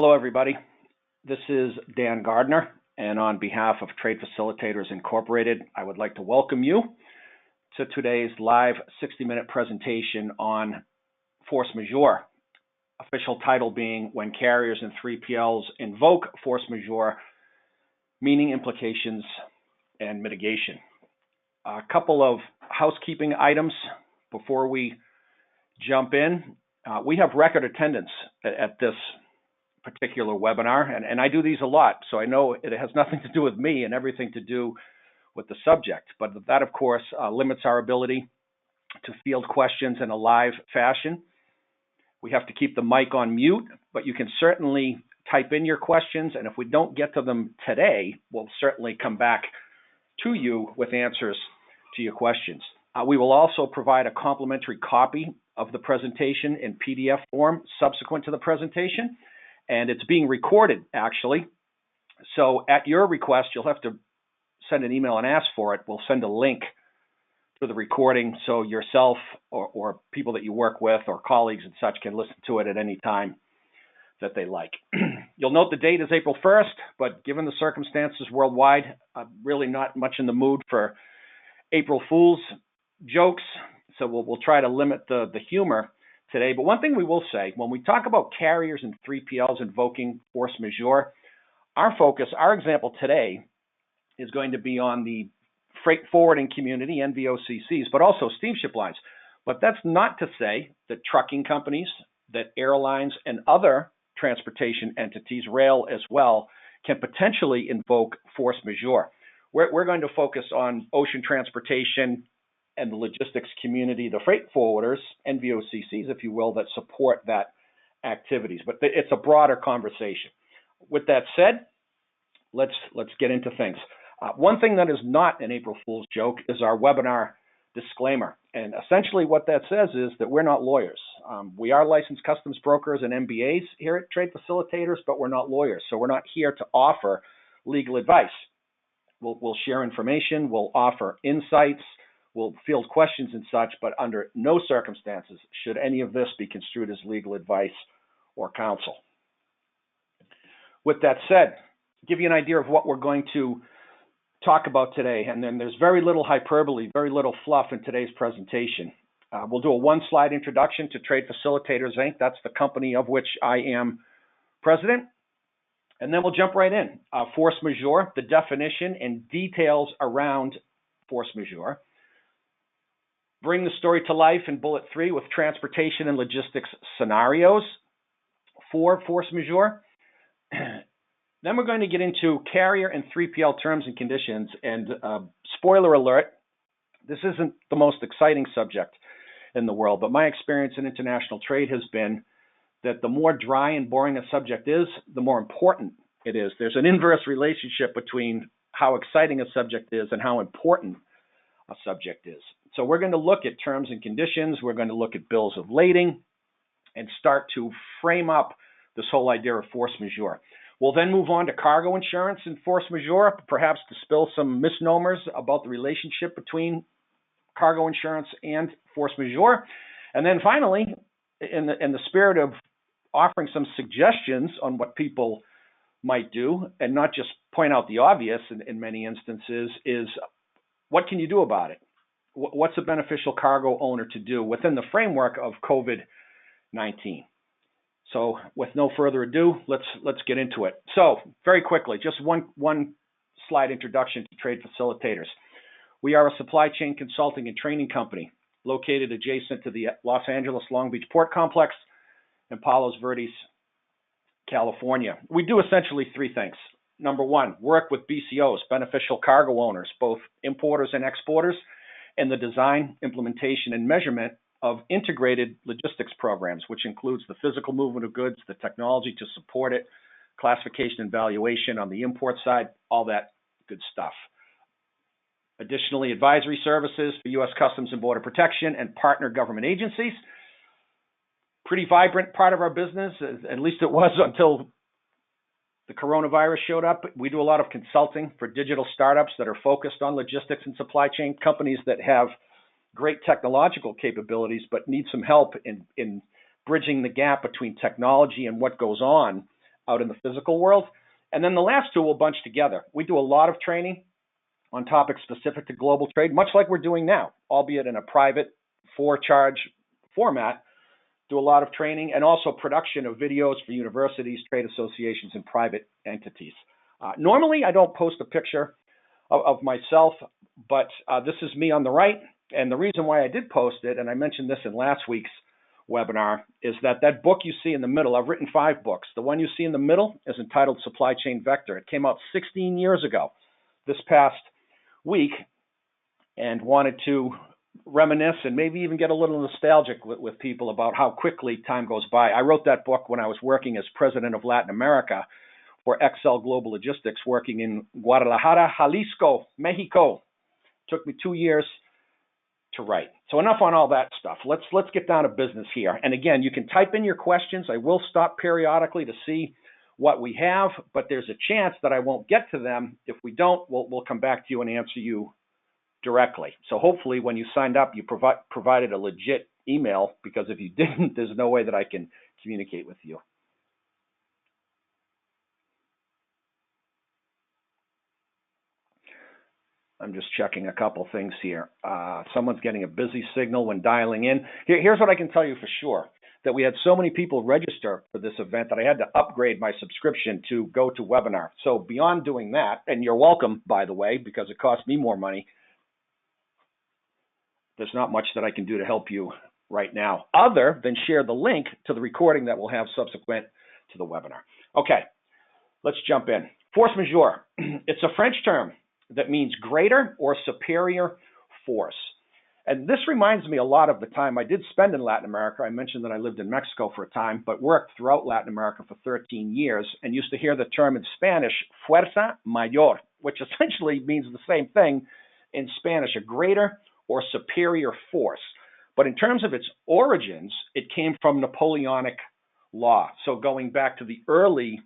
Hello, everybody. This is Dan Gardner, and on behalf of Trade Facilitators Incorporated, I would like to welcome you to today's live 60-minute presentation on force majeure, official title being When Carriers and 3PL's Invoke Force Majeure, Meaning, Implications, and Mitigation. A couple of housekeeping items before we jump in. We have record attendance at this particular webinar, and I do these a lot, so I know it has nothing to do with me and everything to do with the subject, but that, of course, limits our ability to field questions in a live fashion. We have to keep the mic on mute, but you can certainly type in your questions, and if we don't get to them today, we'll certainly come back to you with answers to your questions. We will also provide a complimentary copy of the presentation in PDF form subsequent to the presentation, and it's being recorded, actually. So at your request, you'll have to send an email and ask for it. We'll send a link to the recording so yourself or people that you work with or colleagues and such can listen to it at any time that they like. You'll note the date is April 1st, but given the circumstances worldwide, I'm really not much in the mood for April Fool's jokes, so we'll try to limit the humor today. But one thing we will say, when we talk about carriers and 3PLs invoking force majeure, our focus, our example today is going to be on the freight forwarding community, NVOCCs, but also steamship lines. But that's not to say that trucking companies, that airlines, and other transportation entities, rail as well, can potentially invoke force majeure. We're going to focus on ocean transportation and the logistics community, the freight forwarders, NVOCCs, if you will, that support that activities. But it's a broader conversation. With that said, let's get into things. One thing that is not an April Fool's joke is our webinar disclaimer. And essentially what that says is that we're not lawyers. We are licensed customs brokers and MBAs here at Trade Facilitators, but we're not lawyers. So we're not here to offer legal advice. We'll share information, we'll offer insights, we'll field questions and such, but under no circumstances should any of this be construed as legal advice or counsel. With that said, give you an idea of what we're going to talk about today, and then there's very little hyperbole, very little fluff in today's presentation. We'll do a one-slide introduction to Trade Facilitators, Inc. That's the company of which I am president. And then we'll jump right in. Force majeure, the definition and details around force majeure. Bring the story to life in bullet 3 with transportation and logistics scenarios for force majeure. Then we're going to get into carrier and 3PL terms and conditions. And spoiler alert, this isn't the most exciting subject in the world, but my experience in international trade has been that the more dry and boring a subject is, the more important it is. There's an inverse relationship between how exciting a subject is and how important a subject is. So we're going to look at terms and conditions. We're going to look at bills of lading and start to frame up this whole idea of force majeure. We'll then move on to cargo insurance and force majeure, perhaps to spill some misnomers about the relationship between cargo insurance and force majeure. And then finally, in the spirit of offering some suggestions on what people might do, and not just point out the obvious in many instances, is what can you do about it? What's a beneficial cargo owner to do within the framework of COVID-19? So with no further ado, let's get into it. So very quickly, just one slide introduction to Trade Facilitators. We are a supply chain consulting and training company located adjacent to the Los Angeles Long Beach Port Complex in Palos Verdes, California. We do essentially three things. Number one, work with BCOs, beneficial cargo owners, both importers and exporters, in the design, implementation, and measurement of integrated logistics programs, which includes the physical movement of goods, the technology to support it, classification and valuation on the import side, all that good stuff. Additionally, advisory services for U.S. Customs and Border Protection and partner government agencies. Pretty vibrant part of our business, at least it was until the coronavirus showed up. We do a lot of consulting for digital startups that are focused on logistics and supply chain, companies that have great technological capabilities but need some help in bridging the gap between technology and what goes on out in the physical world. And then the last two will bunch together. We do a lot of training on topics specific to global trade, much like we're doing now, albeit in a private, for-charge format. Do a lot of training and also production of videos for universities, trade associations, and private entities. Normally, I don't post a picture of myself, but this is me on the right. And the reason why I did post it, and I mentioned this in last week's webinar, is that book you see in the middle, I've written 5 books. The one you see in the middle is entitled Supply Chain Vector. It came out 16 years ago this past week, and wanted to reminisce and maybe even get a little nostalgic with people about how quickly time goes by. I wrote that book when I was working as president of Latin America for XL Global Logistics, working in Guadalajara, Jalisco, Mexico. Took me 2 years to write. So enough on all that stuff. Let's get down to business here. And again, you can type in your questions. I will stop periodically to see what we have, but there's a chance that I won't get to them. If we don't, we'll come back to you and answer you directly. So hopefully when you signed up, you provided a legit email, because if you didn't, there's no way that I can communicate with you. I'm just checking a couple things here. Someone's getting a busy signal when dialing in. Here's what I can tell you for sure, that we had so many people register for this event that I had to upgrade my subscription to GoToWebinar. So beyond doing that, and you're welcome, by the way, because it costs me more money, there's not much that I can do to help you right now, other than share the link to the recording that we'll have subsequent to the webinar. Okay, let's jump in. Force majeure. It's a French term that means greater or superior force. And this reminds me a lot of the time I did spend in Latin America. I mentioned that I lived in Mexico for a time, but worked throughout Latin America for 13 years and used to hear the term in Spanish, fuerza mayor, which essentially means the same thing in Spanish, a greater or superior force. But in terms of its origins, it came from Napoleonic law. So going back to the early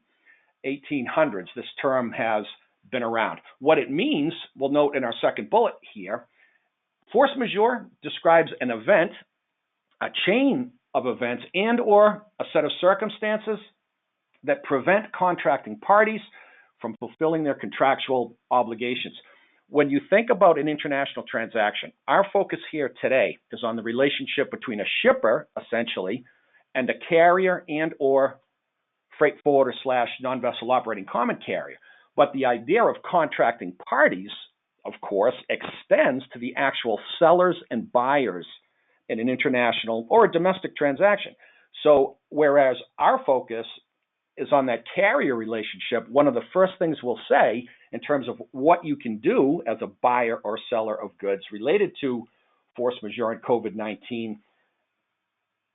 1800s, this term has been around. What it means, we'll note in our second bullet here, force majeure describes an event, a chain of events, and or a set of circumstances that prevent contracting parties from fulfilling their contractual obligations. When you think about an international transaction, our focus here today is on the relationship between a shipper, essentially, and a carrier and or freight forwarder / non-vessel operating common carrier. But the idea of contracting parties, of course, extends to the actual sellers and buyers in an international or a domestic transaction. So whereas our focus is on that carrier relationship, one of the first things we'll say in terms of what you can do as a buyer or seller of goods related to force majeure and COVID-19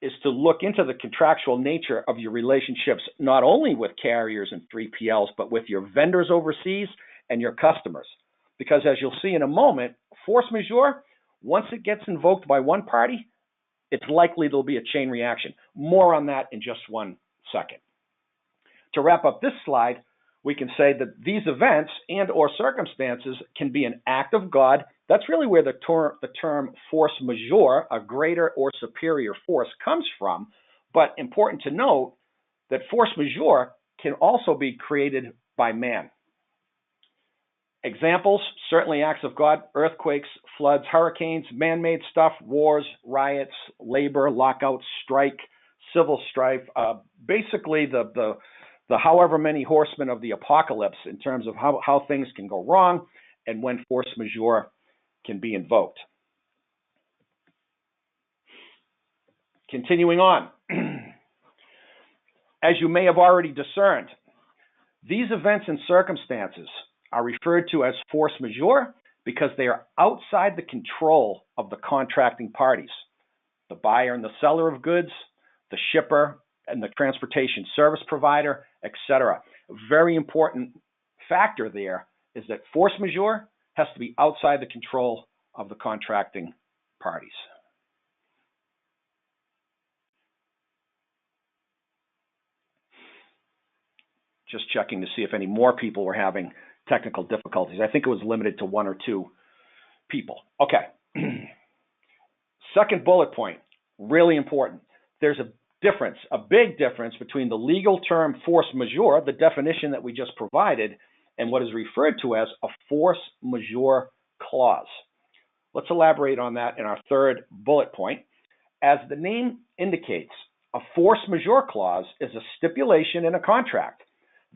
is to look into the contractual nature of your relationships, not only with carriers and 3PLs, but with your vendors overseas and your customers. Because as you'll see in a moment, force majeure, once it gets invoked by one party, it's likely there'll be a chain reaction. More on that in just 1 second. To wrap up this slide, we can say that these events and or circumstances can be an act of God. That's really where the term force majeure, a greater or superior force, comes from. But important to note that force majeure can also be created by man. Examples, certainly acts of God: earthquakes, floods, hurricanes, man-made stuff, wars, riots, labor, lockouts, strike, civil strife, basically the however many horsemen of the apocalypse in terms of how things can go wrong and when force majeure can be invoked. Continuing on, as you may have already discerned, these events and circumstances are referred to as force majeure because they are outside the control of the contracting parties, the buyer and the seller of goods, the shipper and the transportation service provider, etc. A very important factor there is that force majeure has to be outside the control of the contracting parties. Just checking to see if any more people were having technical difficulties. I think it was limited to 1 or 2 people. Okay. Second bullet point, really important. There's a difference, a big difference between the legal term force majeure, the definition that we just provided, and what is referred to as a force majeure clause. Let's elaborate on that in our third bullet point. As the name indicates, a force majeure clause is a stipulation in a contract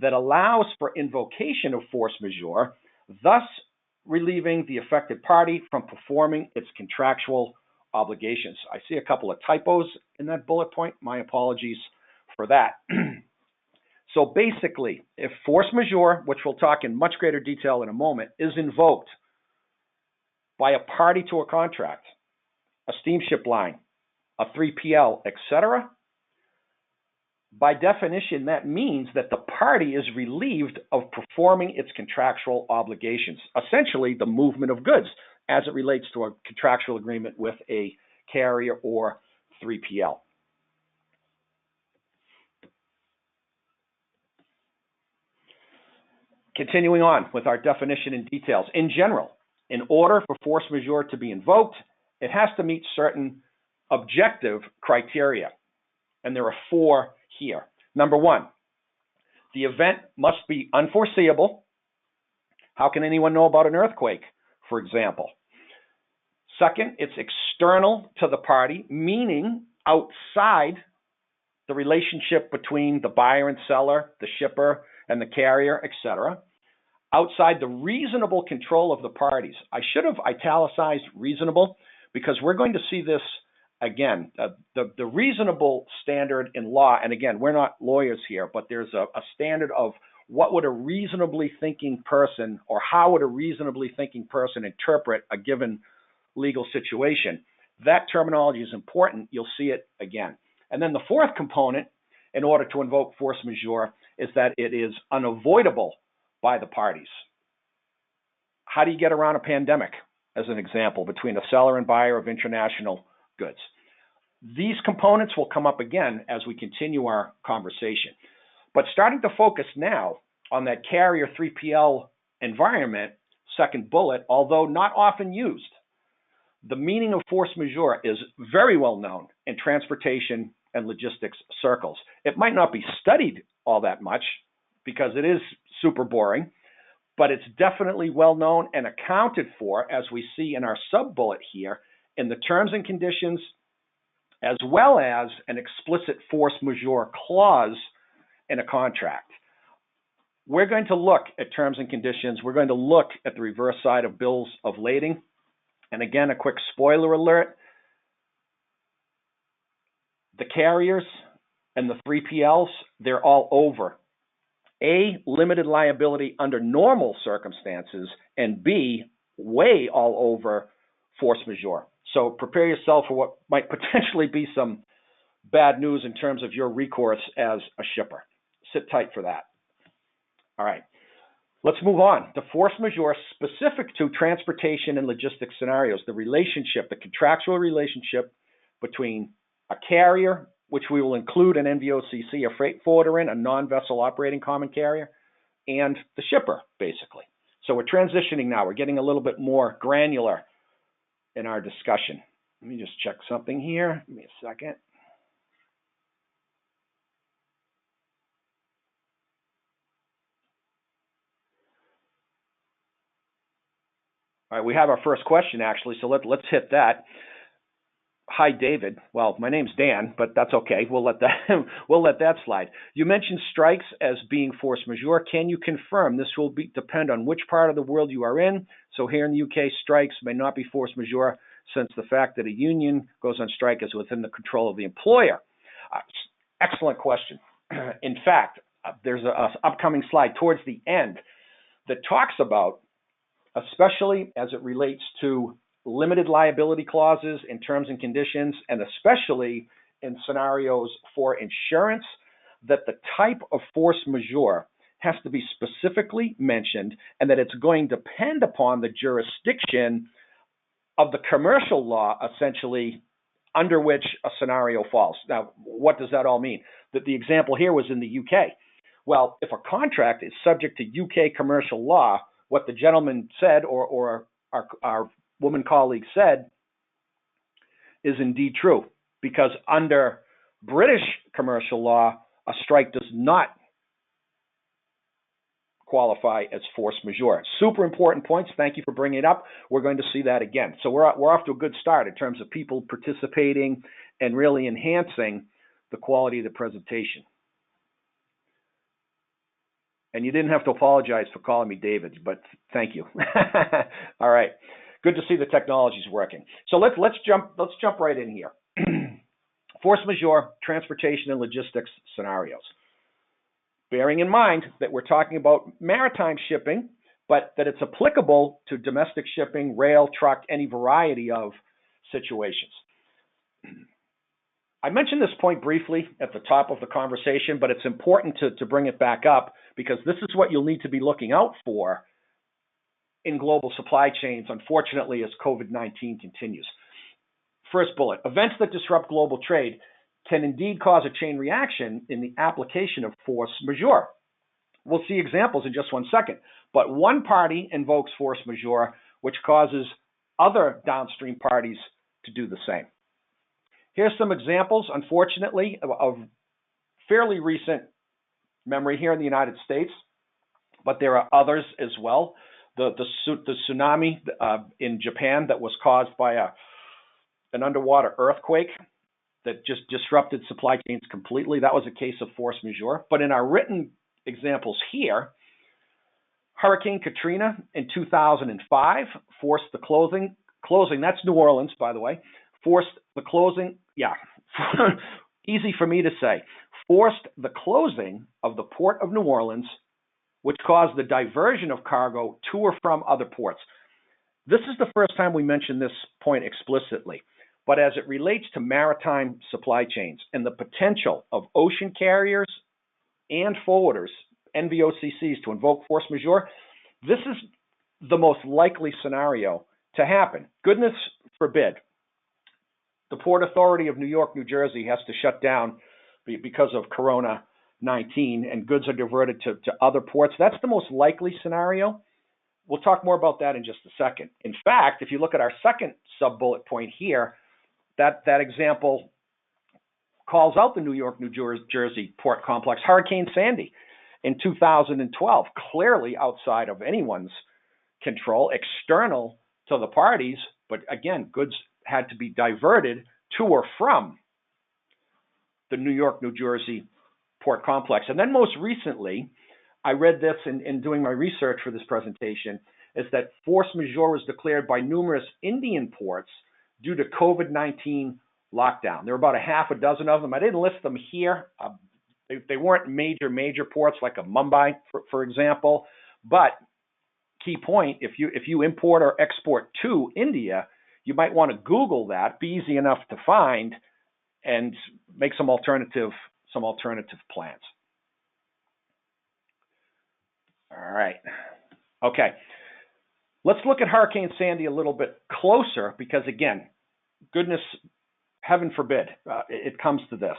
that allows for invocation of force majeure, thus relieving the affected party from performing its contractual obligations. I see a couple of typos in that bullet point. My apologies for that. So basically, if force majeure, which we'll talk in much greater detail in a moment, is invoked by a party to a contract, a steamship line, a 3PL, etc., by definition, that means that the party is relieved of performing its contractual obligations, essentially the movement of goods as it relates to a contractual agreement with a carrier or 3PL. Continuing on with our definition and details. In general, in order for force majeure to be invoked, it has to meet certain objective criteria, and there are 4 here. Number 1, the event must be unforeseeable. How can anyone know about an earthquake, for example? Second, it's external to the party, meaning outside the relationship between the buyer and seller, the shipper and the carrier, etc., outside the reasonable control of the parties. I should have italicized reasonable because we're going to see this again. The reasonable standard in law, and again, we're not lawyers here, but there's a standard of what would a reasonably thinking person, or how would a reasonably thinking person interpret a given legal situation. That terminology is important. You'll see it again. And then the 4th component, in order to invoke force majeure, is that it is unavoidable by the parties. How do you get around a pandemic, as an example, between a seller and buyer of international goods? These components will come up again as we continue our conversation. But starting to focus now on that carrier 3PL environment, second bullet, although not often used, the meaning of force majeure is very well known in transportation and logistics circles. It might not be studied all that much because it is super boring, but it's definitely well known and accounted for, as we see in our sub-bullet here, in the terms and conditions, as well as an explicit force majeure clause in a contract. We're going to look at terms and conditions. We're going to look at the reverse side of bills of lading. And again, a quick spoiler alert. The carriers and the 3PLs, they're all over. A, limited liability under normal circumstances, and B, way all over force majeure. So prepare yourself for what might potentially be some bad news in terms of your recourse as a shipper. Sit tight for that. All right. Let's move on to force majeure specific to transportation and logistics scenarios, the relationship, the contractual relationship between a carrier, which we will include an NVOCC, a freight forwarder in, a non-vessel operating common carrier, and the shipper, basically. So we're transitioning now. We're getting a little bit more granular in our discussion. Let me just check something here. Give me a second. All right, we have our first question, actually, so let's hit that. Hi, David. Well, my name's Dan, but that's okay. We'll let that slide. You mentioned strikes as being force majeure. Can you confirm this will depend on which part of the world you are in? So here in the UK, strikes may not be force majeure, since the fact that a union goes on strike is within the control of the employer. Excellent question. In fact, there's an upcoming slide towards the end that talks about, especially as it relates to limited liability clauses in terms and conditions, and especially in scenarios for insurance, that the type of force majeure has to be specifically mentioned, and that it's going to depend upon the jurisdiction of the commercial law, essentially, under which a scenario falls. Now, what does that all mean? That the example here was in the UK. Well, if a contract is subject to UK commercial law, what the gentleman said, or our woman colleague said, is indeed true, because under British commercial law, a strike does not qualify as force majeure. Super important points. Thank you for bringing it up. We're going to see that again. So we're off to a good start in terms of people participating and really enhancing the quality of the presentation. And you didn't have to apologize for calling me David, but thank you. All right. Good to see the technology's working. So let's jump right in here. Force majeure, transportation and logistics scenarios. Bearing in mind that we're talking about maritime shipping, but that it's applicable to domestic shipping, rail, truck, any variety of situations. I mentioned this point briefly at the top of the conversation, but it's important to bring it back up because this is what you'll need to be looking out for in global supply chains, unfortunately, as COVID-19 continues. First bullet, events that disrupt global trade can indeed cause a chain reaction in the application of force majeure. We'll see examples in just one second, but one party invokes force majeure, which causes other downstream parties to do the same. Here's some examples, unfortunately, of fairly recent memory here in the United States, but there are others as well. The tsunami in Japan that was caused by an underwater earthquake that just disrupted supply chains completely. That was a case of force majeure. But in our written examples here, Hurricane Katrina in 2005 forced the closing, that's New Orleans, by the way, forced the closing, easy for me to say, forced the closing of the port of New Orleans, which caused the diversion of cargo to or from other ports. This is the first time we mention this point explicitly, but as it relates to maritime supply chains and the potential of ocean carriers and forwarders, NVOCCs, to invoke force majeure, this is the most likely scenario to happen. Goodness forbid, the Port Authority of New York, New Jersey has to shut down because of Corona-19 and goods are diverted to other ports. That's the most likely scenario. We'll talk more about that in just a second. In fact, if you look at our second sub-bullet point here, that example calls out the New York, New Jersey port complex, Hurricane Sandy in 2012, clearly outside of anyone's control, external to the parties, but again, goods had to be diverted to or from the New York, New Jersey port complex. And then most recently, I read this in doing my research for this presentation, is that force majeure was declared by numerous Indian ports due to COVID-19 lockdown. There were about a half a dozen of them. I didn't list them here. They weren't major ports like a Mumbai, for example. But key point, if you import or export to India, you might want to Google that, be easy enough to find, and make some alternative plans. All right. Okay. Let's look at Hurricane Sandy a little bit closer because, again, goodness, heaven forbid, it comes to this.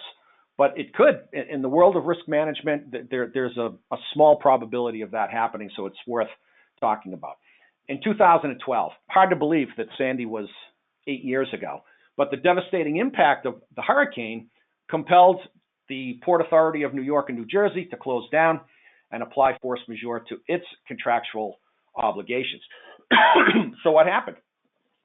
But it could. In the world of risk management, there's a small probability of that happening, so it's worth talking about. In 2012, hard to believe that Sandy was 8 years ago, but the devastating impact of the hurricane compelled the Port Authority of New York and New Jersey to close down and apply force majeure to its contractual obligations. So what happened?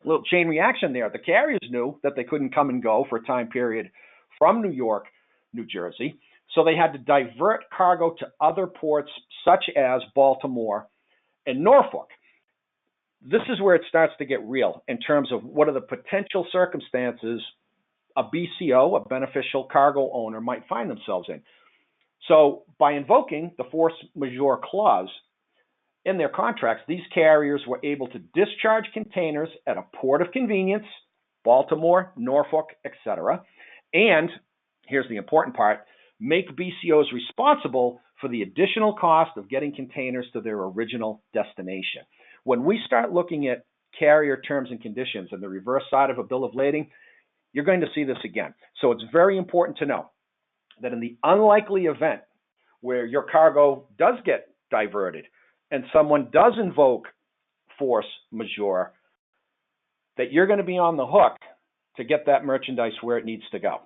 A little chain reaction there. The carriers knew that they couldn't come and go for a time period from New York, New Jersey, so they had to divert cargo to other ports such as Baltimore and Norfolk. This is where it starts to get real in terms of what are the potential circumstances a BCO, a beneficial cargo owner, might find themselves in. So by invoking the force majeure clause in their contracts, these carriers were able to discharge containers at a port of convenience, Baltimore, Norfolk, etc. And here's the important part, make BCOs responsible for the additional cost of getting containers to their original destination. When we start looking at carrier terms and conditions and the reverse side of a bill of lading, you're going to see this again. So it's very important to know that in the unlikely event where your cargo does get diverted and someone does invoke force majeure, that you're going to be on the hook to get that merchandise where it needs to go.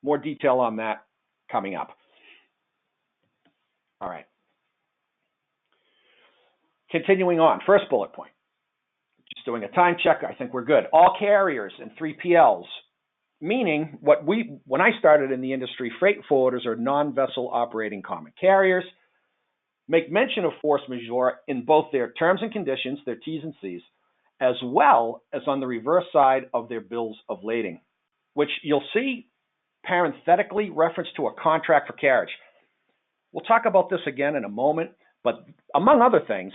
more detail on that coming up. All right. Continuing on, first bullet point. Just doing a time check, I think we're good. All carriers and 3PLs, meaning when I started in the industry, freight forwarders are non-vessel operating common carriers, make mention of force majeure in both their terms and conditions, their T's and C's, as well as on the reverse side of their bills of lading, which you'll see parenthetically reference to a contract for carriage. We'll talk about this again in a moment, but among other things,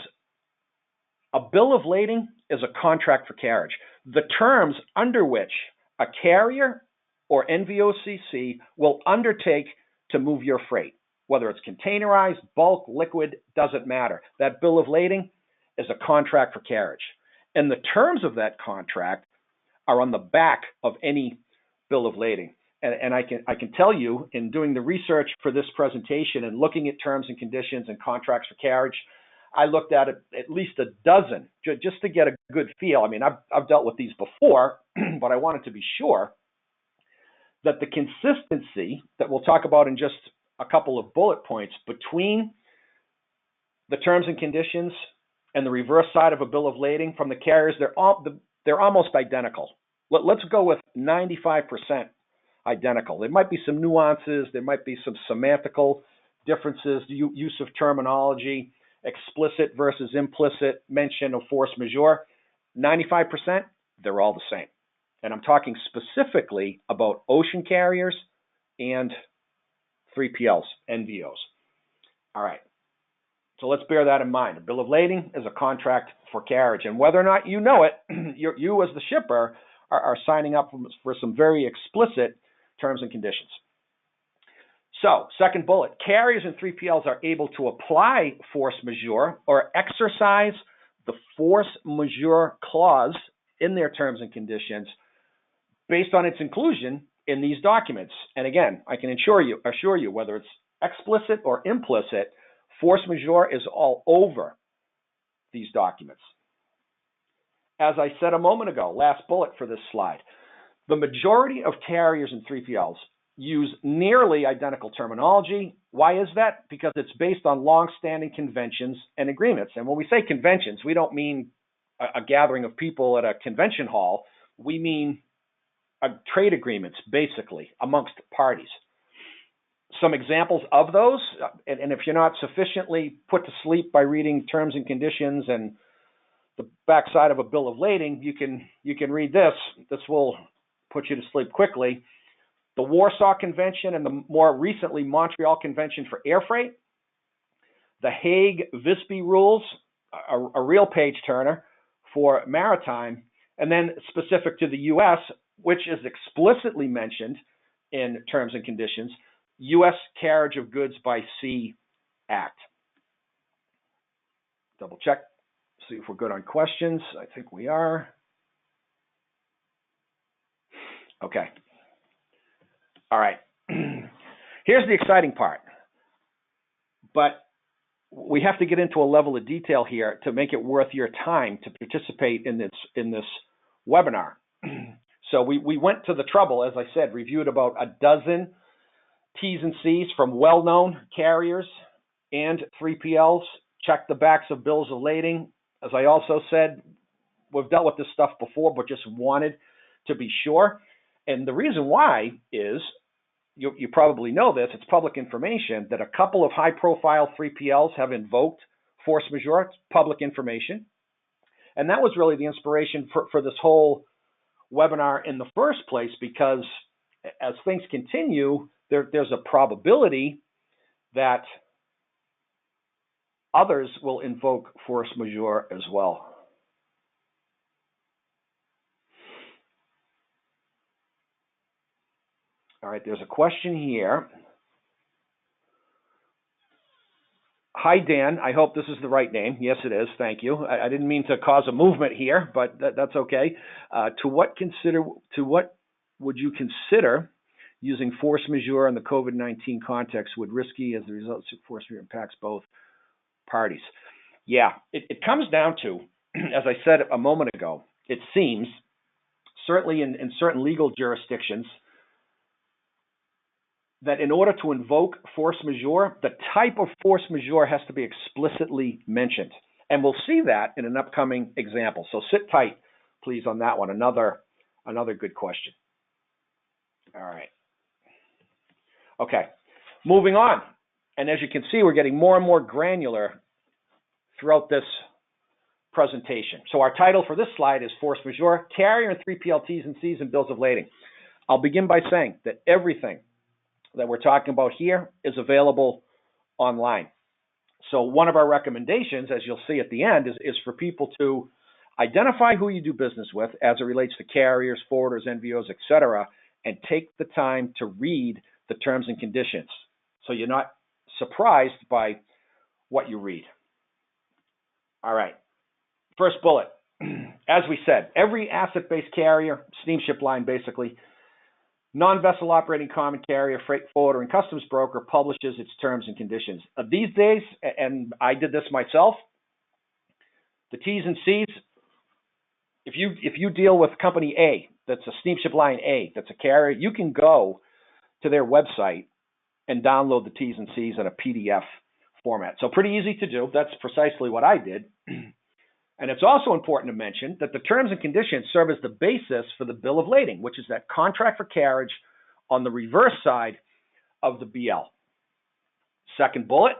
a bill of lading is a contract for carriage. The terms under which a carrier or NVOCC will undertake to move your freight, whether it's containerized, bulk, liquid, doesn't matter. That bill of lading is a contract for carriage. And the terms of that contract are on the back of any bill of lading. And I can tell you, in doing the research for this presentation and looking at terms and conditions and contracts for carriage, I looked at it at least a dozen just to get a good feel. I mean, I've dealt with these before, but I wanted to be sure that the consistency that we'll talk about in just a couple of bullet points between the terms and conditions and the reverse side of a bill of lading from the carriers, they're almost identical. Let's go with 95% identical. There might be some nuances. There might be some semantical differences, use of terminology, explicit versus implicit mention of force majeure. 95%, they're all the same. And I'm talking specifically about ocean carriers and 3PLs, NVOs. All right. So let's bear that in mind. A bill of lading is a contract for carriage. And whether or not you know it, you as the shipper are signing up for some very explicit terms and conditions. So, second bullet, carriers and 3PLs are able to apply force majeure or exercise the force majeure clause in their terms and conditions based on its inclusion in these documents. And again, I can assure you, whether it's explicit or implicit, force majeure is all over these documents. As I said a moment ago, last bullet for this slide, the majority of carriers and 3PLs use nearly identical terminology. Why is that? Because it's based on long-standing conventions and agreements. And when we say conventions, we don't mean a gathering of people at a convention hall. We mean trade agreements, basically, amongst parties. Some examples of those, and if you're not sufficiently put to sleep by reading terms and conditions and the backside of a bill of lading, you can read this. This will put you to sleep quickly. The Warsaw Convention and the more recently Montreal Convention for air freight, the Hague-Visby rules, a real page turner for maritime, and then specific to the U.S., which is explicitly mentioned in terms and conditions, U.S. Carriage of Goods by Sea Act. Double check, see if we're good on questions. I think we are. Okay. All right. Here's the exciting part. But we have to get into a level of detail here to make it worth your time to participate in this webinar. So we went to the trouble, as I said, reviewed about a dozen T's and C's from well-known carriers and 3PLs, checked the backs of bills of lading. As I also said, we've dealt with this stuff before, but just wanted to be sure. And the reason why is, you probably know this, it's public information, that a couple of high-profile 3PLs have invoked force majeure. It's public information. And that was really the inspiration for this whole webinar in the first place, because as things continue, there's a probability that others will invoke force majeure as well. All right, there's a question here. Hi, Dan. I hope this is the right name. Yes, it is. Thank you. I didn't mean to cause a movement here, but that's okay. To what would you consider using force majeure in the COVID-19 context would risky as the result of force majeure impacts both parties? Yeah, it comes down to, as I said a moment ago, it seems, certainly in certain legal jurisdictions, that in order to invoke force majeure, the type of force majeure has to be explicitly mentioned. And we'll see that in an upcoming example. So sit tight, please, on that one. Another good question. All right. Okay, moving on. And as you can see, we're getting more and more granular throughout this presentation. So our title for this slide is Force Majeure, Carrier and 3PL T's and C's and Bills of Lading. I'll begin by saying that everything that we're talking about here is available online. So one of our recommendations, as you'll see at the end, is for people to identify who you do business with as it relates to carriers, forwarders, NVOs, etc., and take the time to read the terms and conditions so you're not surprised by what you read. All right. First bullet. As we said, every asset-based carrier, steamship line basically, non-vessel operating common carrier, freight forwarder, and customs broker publishes its terms and conditions. These days, and I did this myself, the T's and C's, if you deal with company A, that's a steamship line A, that's a carrier, you can go to their website and download the T's and C's in a PDF format. So pretty easy to do. That's precisely what I did. And it's also important to mention that the terms and conditions serve as the basis for the bill of lading, which is that contract for carriage on the reverse side of the BL. Second bullet,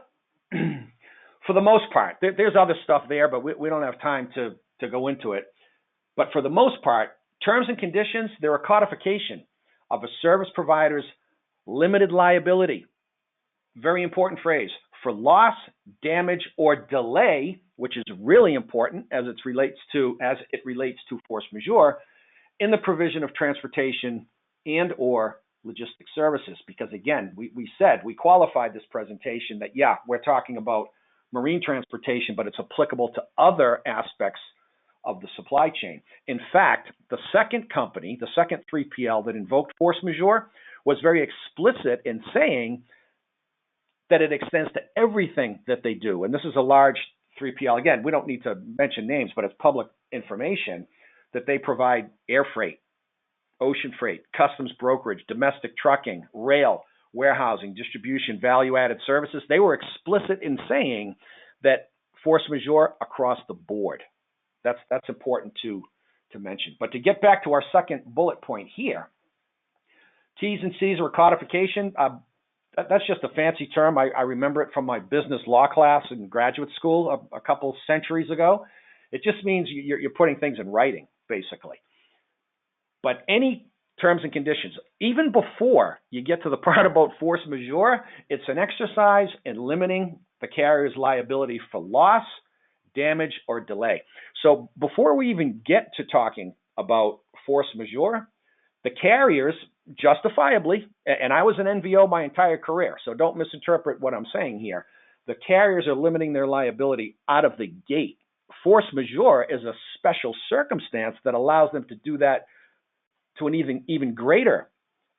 for the most part, there's other stuff there, but we don't have time to go into it. But for the most part, terms and conditions, they're a codification of a service provider's limited liability. Very important phrase. For loss, damage, or delay, which is really important as it relates to force majeure, in the provision of transportation and or logistics services. Because again, we said, we qualified this presentation that, yeah, we're talking about marine transportation, but it's applicable to other aspects of the supply chain. In fact, the second company, the second 3PL that invoked force majeure was very explicit in saying that it extends to everything that they do. And this is a large 3PL. Again, we don't need to mention names, but it's public information that they provide air freight, ocean freight, customs brokerage, domestic trucking, rail, warehousing, distribution, value-added services. They were explicit in saying that force majeure across the board. That's important to mention. But to get back to our second bullet point here, T's and C's or codification, that's just a fancy term. I remember it from my business law class in graduate school a couple centuries ago. It just means you're putting things in writing, basically. But any terms and conditions, even before you get to the part about force majeure, it's an exercise in limiting the carrier's liability for loss, damage, or delay. So before we even get to talking about force majeure, the carriers justifiably, and I was an NVO my entire career, so don't misinterpret what I'm saying here. The carriers are limiting their liability out of the gate. Force majeure is a special circumstance that allows them to do that to an even greater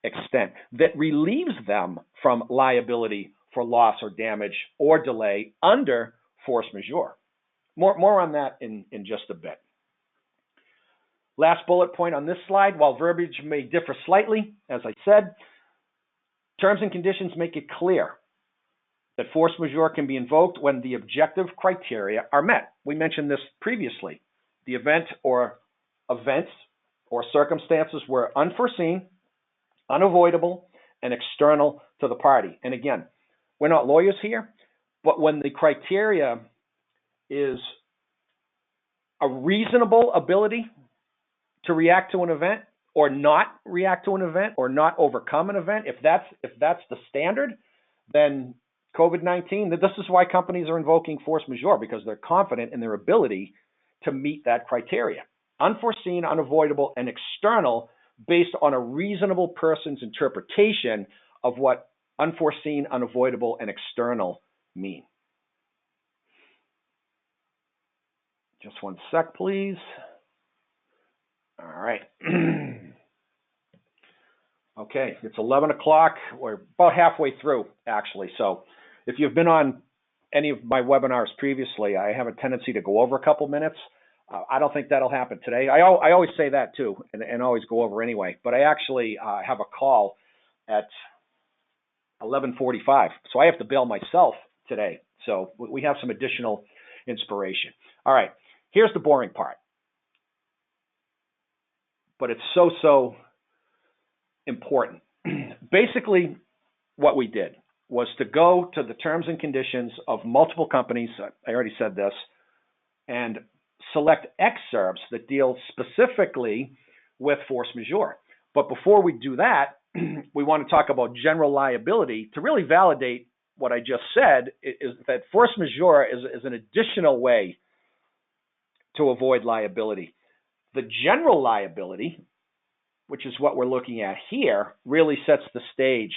extent, that relieves them from liability for loss or damage or delay under force majeure. More on that in just a bit. Last bullet point on this slide, while verbiage may differ slightly, as I said, terms and conditions make it clear that force majeure can be invoked when the objective criteria are met. We mentioned this previously. The events or circumstances were unforeseen, unavoidable, and external to the party. And again, we're not lawyers here, but when the criteria is a reasonable ability to react to an event or not react to an event or not overcome an event, if that's the standard, then COVID-19, this is why companies are invoking force majeure, because they're confident in their ability to meet that criteria. Unforeseen, unavoidable, and external based on a reasonable person's interpretation of what unforeseen, unavoidable, and external mean. Just one sec, please. All right. Okay, it's 11 o'clock. We're about halfway through, actually. So if you've been on any of my webinars previously, I have a tendency to go over a couple minutes. I don't think that'll happen today. I always say that too, and always go over anyway. But I actually have a call at 11:45. So I have to bail myself today. So we have some additional inspiration. All right, here's the boring part. But it's so important. Basically, what we did was to go to the terms and conditions of multiple companies, I already said this, and select excerpts that deal specifically with force majeure. But before we do that, we want to talk about general liability to really validate what I just said, is that force majeure is an additional way to avoid liability. The general liability, which is what we're looking at here, really sets the stage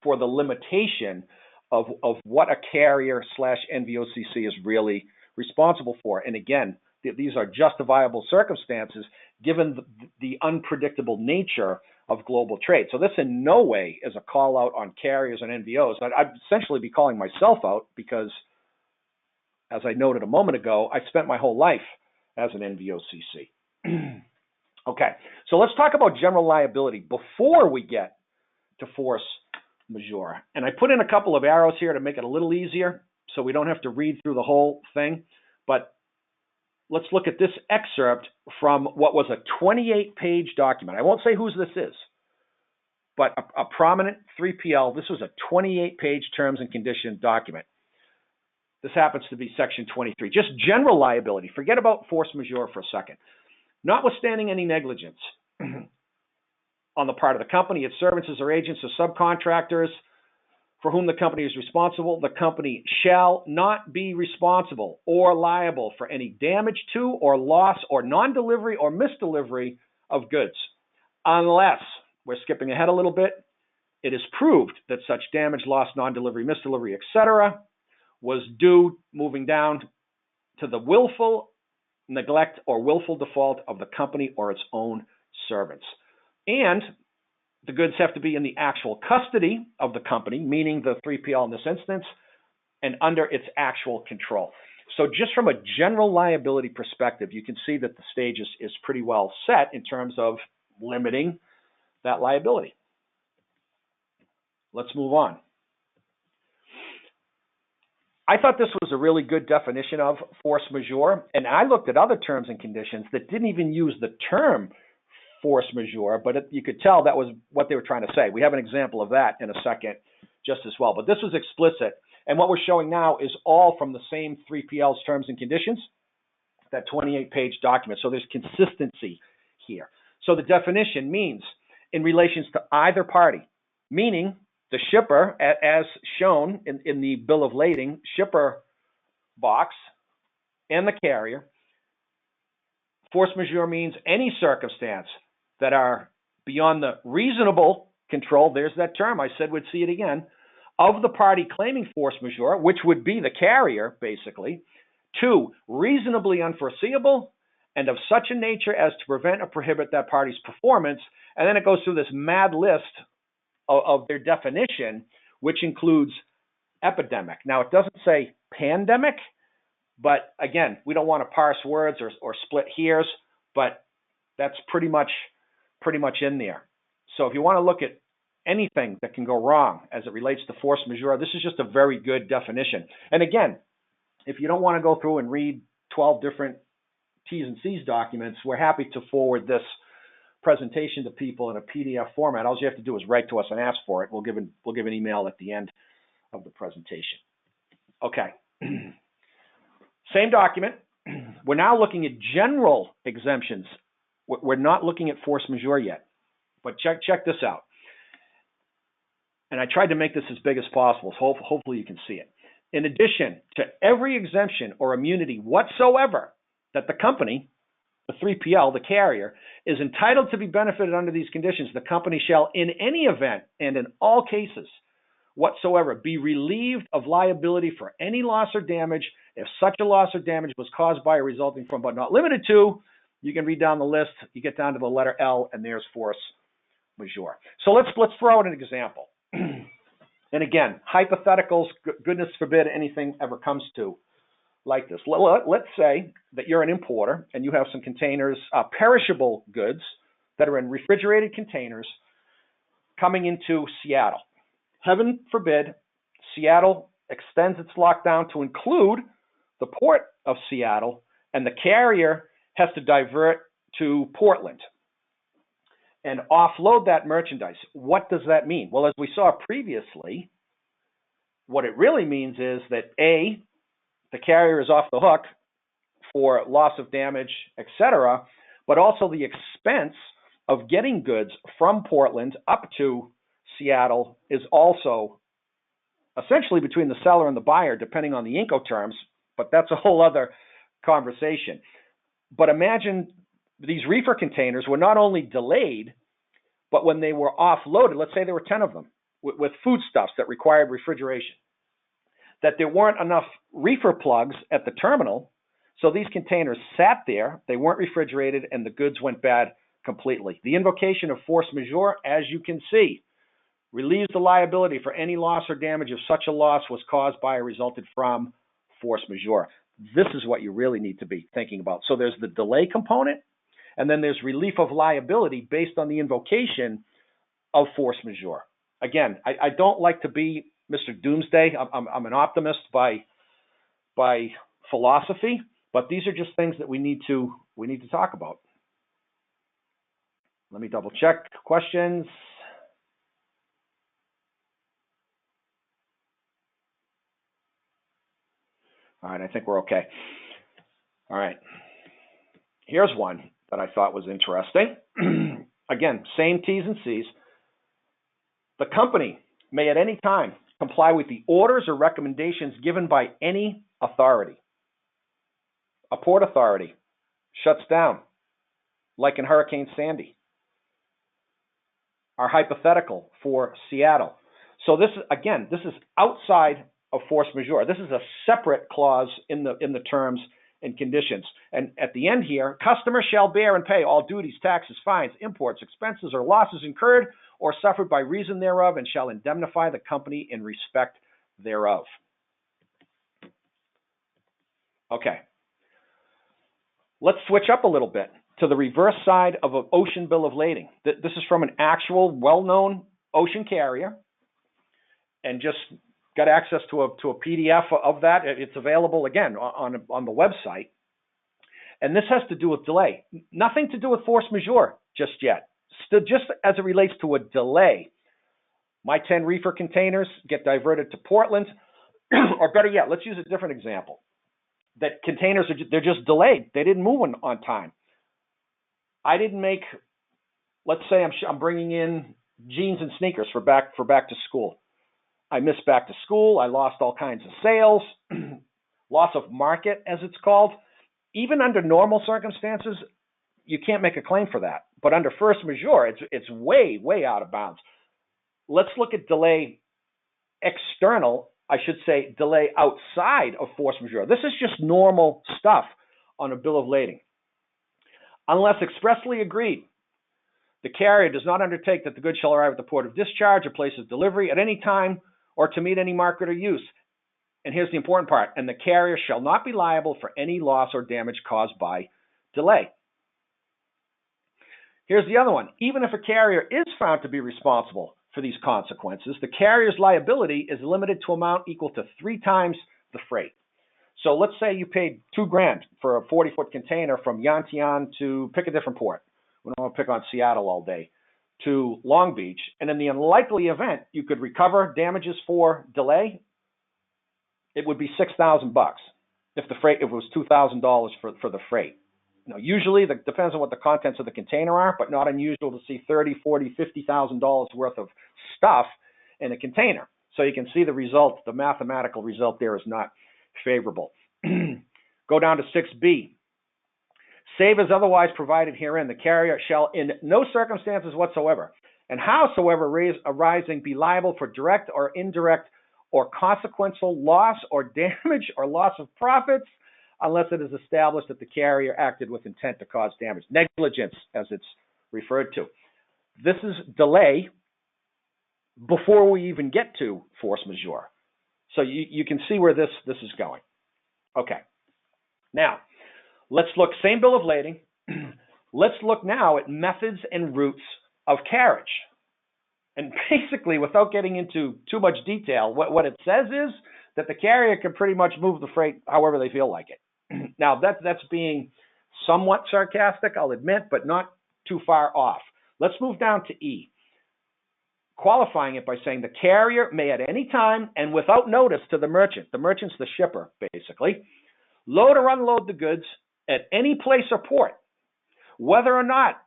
for the limitation of what a carrier / NVOCC is really responsible for. And again, these are justifiable circumstances given the unpredictable nature of global trade. So this in no way is a call out on carriers and NVOs. I'd essentially be calling myself out because, as I noted a moment ago, I spent my whole life as an NVOCC. Okay, so let's talk about general liability before we get to force majeure. And I put in a couple of arrows here to make it a little easier so we don't have to read through the whole thing. But let's look at this excerpt from what was a 28-page document. I won't say whose this is, but a prominent 3PL. This was a 28-page terms and conditions document. This happens to be section 23. Just general liability. Forget about force majeure for a second. Notwithstanding any negligence on the part of the company, its servants or agents or subcontractors for whom the company is responsible, the company shall not be responsible or liable for any damage to or loss or non-delivery or misdelivery of goods, unless, we're skipping ahead a little bit, it is proved that such damage, loss, non-delivery, misdelivery, etc., was due, moving down, to the willful neglect or willful default of the company or its own servants. And the goods have to be in the actual custody of the company, meaning the 3PL in this instance, and under its actual control. So just from a general liability perspective, you can see that the stage is pretty well set in terms of limiting that liability. Let's move on. I thought this was a really good definition of force majeure, and I looked at other terms and conditions that didn't even use the term force majeure, but you could tell that was what they were trying to say. We have an example of that in a second just as well, but this was explicit, and what we're showing now is all from the same 3PL's terms and conditions, that 28-page document, so there's consistency here. So the definition means in relations to either party, meaning the shipper, as shown in the bill of lading, shipper box, and the carrier. Force majeure means any circumstance that are beyond the reasonable control, there's that term, I said we'd see it again, of the party claiming force majeure, which would be the carrier, basically. 2, reasonably unforeseeable, and of such a nature as to prevent or prohibit that party's performance. And then it goes through this mad list of their definition, which includes epidemic. Now, it doesn't say pandemic, but again, we don't want to parse words or split hairs, but that's pretty much in there. So if you want to look at anything that can go wrong as it relates to force majeure, this is just a very good definition. And again, if you don't want to go through and read 12 different T's and C's documents, we're happy to forward this presentation to people in a PDF format. All you have to do is write to us and ask for it. We'll give an email at the end of the presentation. Okay. Same document. We're now looking at general exemptions. We're not looking at force majeure yet, but check this out. And I tried to make this as big as possible, so hopefully you can see it. In addition to every exemption or immunity whatsoever that the company, the 3PL, the carrier, is entitled to be benefited under these conditions, the company shall, in any event and in all cases whatsoever, be relieved of liability for any loss or damage if such a loss or damage was caused by or resulting from, but not limited to. You can read down the list. You get down to the letter L, and there's force majeure. So let's throw out an example. And again, hypotheticals, goodness forbid anything ever comes to like this. Let's say that you're an importer and you have some containers, perishable goods that are in refrigerated containers coming into Seattle. heaven forbid, Seattle extends its lockdown to include the port of Seattle, and the carrier has to divert to Portland and offload that merchandise. What does that mean? Well, as we saw previously, what it really means is that A, the carrier is off the hook for loss of damage, etc., but also the expense of getting goods from Portland up to Seattle is also essentially between the seller and the buyer, depending on the Incoterms, but that's a whole other conversation. But imagine these reefer containers were not only delayed, but when they were offloaded, let's say there were 10 of them with foodstuffs that required refrigeration, that there weren't enough reefer plugs at the terminal, so these containers sat there, they weren't refrigerated, and the goods went bad completely. The invocation of force majeure, as you can see, relieves the liability for any loss or damage if such a loss was caused by or resulted from force majeure. This is what you really need to be thinking about. So there's the delay component, and then there's relief of liability based on the invocation of force majeure. Again, I don't like to be Mr. Doomsday. I'm an optimist by philosophy, but these are just things that we need to talk about. Let me double check questions. All right, I think we're okay. All right. Here's one that I thought was interesting. Again, same T's and C's. The company may at any time comply with the orders or recommendations given by any authority. A port authority shuts down, like in Hurricane Sandy. Our hypothetical for Seattle. So this is outside of force majeure. This is a separate clause in the terms and conditions. And at the end here, customers shall bear and pay all duties, taxes, fines, imports, expenses, or losses incurred or suffered by reason thereof, and shall indemnify the company in respect thereof. Okay. Let's switch up a little bit to the reverse side of an ocean bill of lading. This is from an actual well-known ocean carrier, and just got access to a PDF of that. It's available, again, on the website. And this has to do with delay. Nothing to do with force majeure just yet. Still, just as it relates to a delay, my 10 reefer containers get diverted to Portland, or better yet, let's use a different example. That containers they're just delayed. They didn't move on time. I didn't make, let's say I'm bringing in jeans and sneakers for back to school. I missed back to school. I lost all kinds of sales, loss of market, as it's called. Even under normal circumstances, you can't make a claim for that. But under force majeure, it's way, way out of bounds. Let's look at delay external, I should say delay outside of force majeure. This is just normal stuff on a bill of lading. Unless expressly agreed, the carrier does not undertake that the goods shall arrive at the port of discharge or place of delivery at any time or to meet any market or use. And here's the important part, and the carrier shall not be liable for any loss or damage caused by delay. Here's the other one. Even if a carrier is found to be responsible for these consequences, the carrier's liability is limited to amount equal to 3 times the freight. So let's say you paid $2,000 for a 40-foot container from Yantian to pick a different port. We don't want to pick on Seattle all day, to Long Beach. And in the unlikely event you could recover damages for delay, it would be $6,000 if it was $2,000 for the freight. Now, usually, that depends on what the contents of the container are, but not unusual to see $30,000, $40,000, $50,000 worth of stuff in a container. So you can see the result, the mathematical result there is not favorable. Go down to 6B. Save as otherwise provided herein, the carrier shall in no circumstances whatsoever, and howsoever arising, be liable for direct or indirect or consequential loss or damage or loss of profits, unless it is established that the carrier acted with intent to cause damage. Negligence, as it's referred to. This is delay before we even get to force majeure. So you can see where this is going. Okay. Now, let's look, same bill of lading. Let's look now at methods and routes of carriage. And basically, without getting into too much detail, what it says is that the carrier can pretty much move the freight however they feel like it. Now, that's being somewhat sarcastic, I'll admit, but not too far off. Let's move down to E, qualifying it by saying the carrier may at any time and without notice to the merchant's the shipper, basically, load or unload the goods at any place or port, whether or not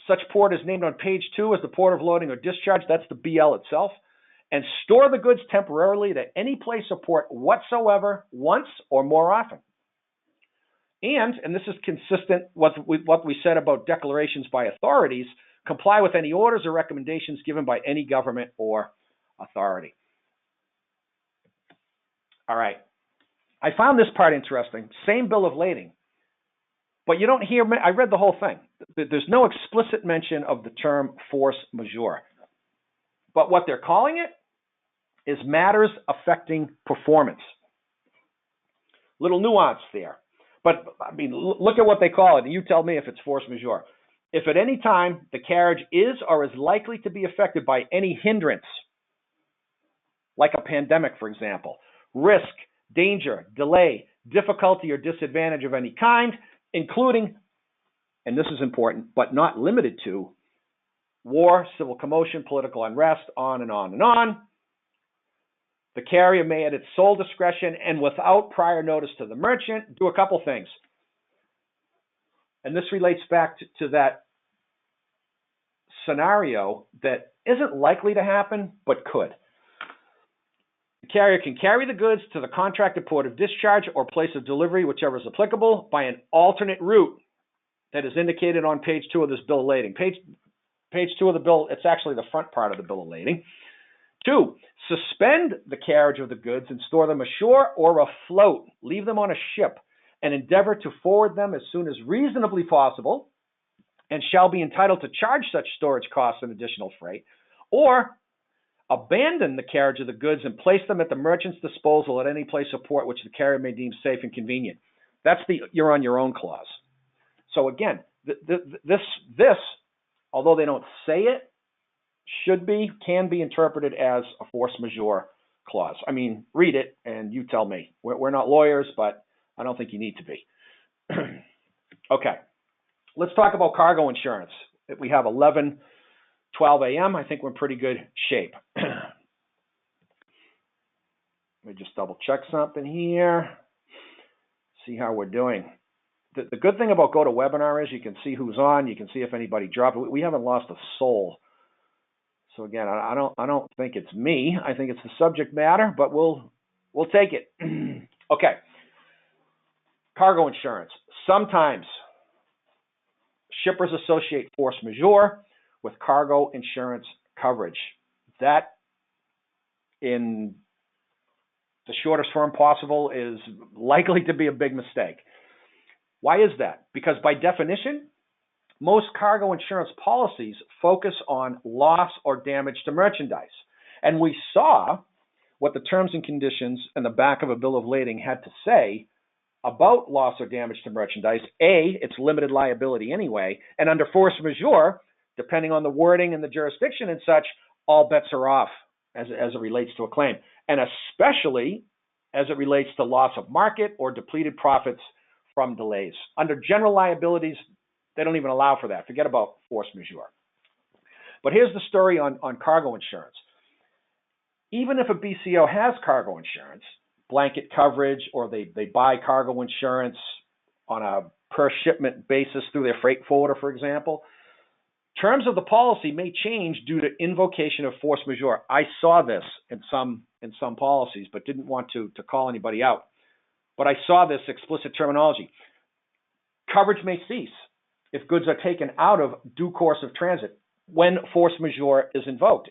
such port is named on page 2 as the port of loading or discharge, that's the BL itself, and store the goods temporarily at any place or port whatsoever, once or more often. And this is consistent with what we said about declarations by authorities, comply with any orders or recommendations given by any government or authority. All right. I found this part interesting. Same bill of lading. But you don't hear, I read the whole thing. There's no explicit mention of the term force majeure. But what they're calling it is matters affecting performance. Little nuance there. But, I mean, look at what they call it, and you tell me if it's force majeure. If at any time the carriage is or is likely to be affected by any hindrance, like a pandemic, for example, risk, danger, delay, difficulty, or disadvantage of any kind, including, and this is important, but not limited to, war, civil commotion, political unrest, on and on and on. The carrier may, at its sole discretion and without prior notice to the merchant, do a couple things. And this relates back to that scenario that isn't likely to happen, but could. The carrier can carry the goods to the contracted port of discharge or place of delivery, whichever is applicable, by an alternate route that is indicated on page 2 of this bill of lading. Page 2 of the bill, it's actually the front part of the bill of lading. 2, suspend the carriage of the goods and store them ashore or afloat. Leave them on a ship and endeavor to forward them as soon as reasonably possible, and shall be entitled to charge such storage costs and additional freight, or abandon the carriage of the goods and place them at the merchant's disposal at any place or port which the carrier may deem safe and convenient. That's the you're on your own clause. So again, this, although they don't say it, can be interpreted as a force majeure clause. I mean, read it and you tell me. We're not lawyers, but I don't think you need to be. Okay, let's talk about cargo insurance. We have 11:12 a.m. I think we're in pretty good shape. Let me just double check something here. See how we're doing. The good thing about GoToWebinar is you can see who's on. You can see if anybody dropped. We haven't lost a soul. So again, I don't think it's me. I think it's the subject matter, but we'll take it. Okay. Cargo insurance. Sometimes shippers associate force majeure with cargo insurance coverage. That, in the shortest form possible, is likely to be a big mistake. Why is that? Because by definition, most cargo insurance policies focus on loss or damage to merchandise. And we saw what the terms and conditions in the back of a bill of lading had to say about loss or damage to merchandise. A, it's limited liability anyway, and under force majeure, depending on the wording and the jurisdiction and such, all bets are off as it relates to a claim, and especially as it relates to loss of market or depleted profits from delays. Under general liabilities, they don't even allow for that. Forget about force majeure. But here's the story on cargo insurance. Even if a BCO has cargo insurance, blanket coverage, or they buy cargo insurance on a per shipment basis through their freight forwarder, for example, terms of the policy may change due to invocation of force majeure. I saw this in some policies, but didn't want to call anybody out. But I saw this explicit terminology. Coverage may cease if goods are taken out of due course of transit when force majeure is invoked.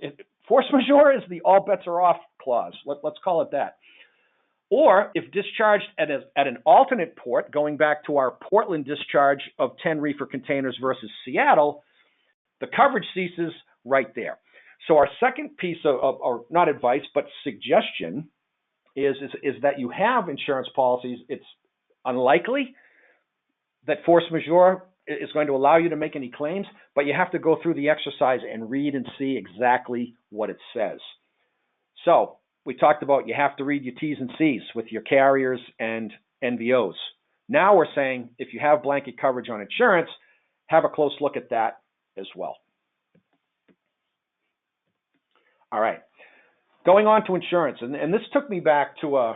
Force majeure is the all bets are off clause. Let's call it that. Or if discharged at an alternate port, going back to our Portland discharge of 10 reefer containers versus Seattle, the coverage ceases right there. So our second piece of or not advice, but suggestion is that you have insurance policies. It's unlikely that force majeure is going to allow you to make any claims, but you have to go through the exercise and read and see exactly what it says. So we talked about you have to read your T's and C's with your carriers and NVOs. Now we're saying if you have blanket coverage on insurance, have a close look at that as well. All right, going on to insurance, and this took me back to a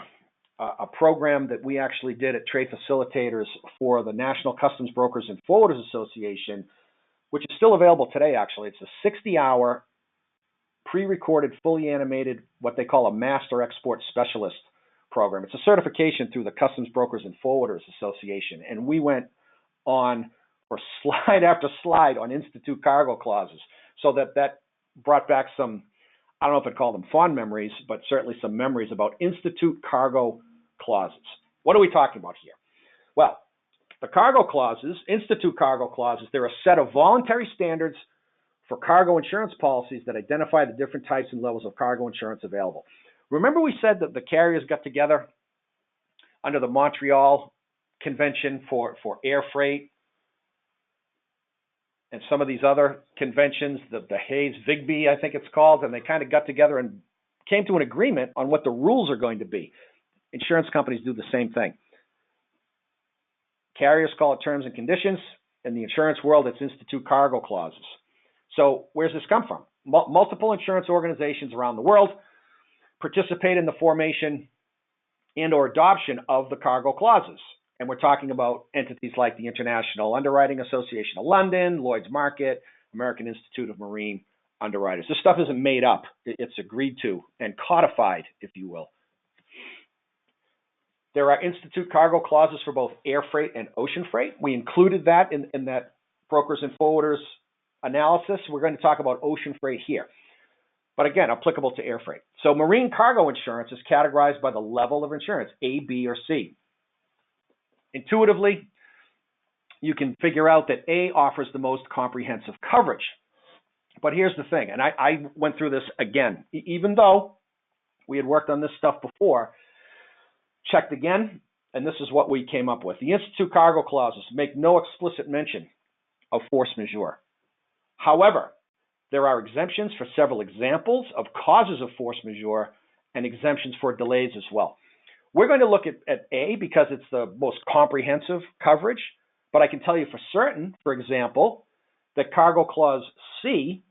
program that we actually did at Trade Facilitators for the National Customs Brokers and Forwarders Association, which is still available today, actually. It's a 60-hour pre-recorded, fully animated, what they call a Master Export Specialist program. It's a certification through the Customs Brokers and Forwarders Association, and we went on for slide after slide on institute cargo clauses, so that brought back some, I don't know if I'd call them fond memories, but certainly some memories about institute cargo clauses. What are we talking about here? Well, the cargo clauses, institute cargo clauses, they're a set of voluntary standards for cargo insurance policies that identify the different types and levels of cargo insurance available. Remember we said that the carriers got together under the Montreal Convention for air freight and some of these other conventions, the Hayes-Vigby, I think it's called, and they kind of got together and came to an agreement on what the rules are going to be. Insurance companies do the same thing. Carriers call it terms and conditions. In the insurance world, it's institute cargo clauses. So where's this come from? Multiple insurance organizations around the world participate in the formation and or adoption of the cargo clauses. And we're talking about entities like the International Underwriting Association of London, Lloyd's Market, American Institute of Marine Underwriters. This stuff isn't made up. It's agreed to and codified, if you will. There are institute cargo clauses for both air freight and ocean freight. We included that in that brokers and forwarders analysis. We're going to talk about ocean freight here, but again, applicable to air freight. So marine cargo insurance is categorized by the level of insurance, A, B, or C. Intuitively, you can figure out that A offers the most comprehensive coverage. But here's the thing, and I went through this again, even though we had worked on this stuff before, checked again, and this is what we came up with. The institute cargo clauses make no explicit mention of force majeure. However, there are exemptions for several examples of causes of force majeure and exemptions for delays as well. We're going to look at A because it's the most comprehensive coverage, but I can tell you for certain, for example, that cargo clause C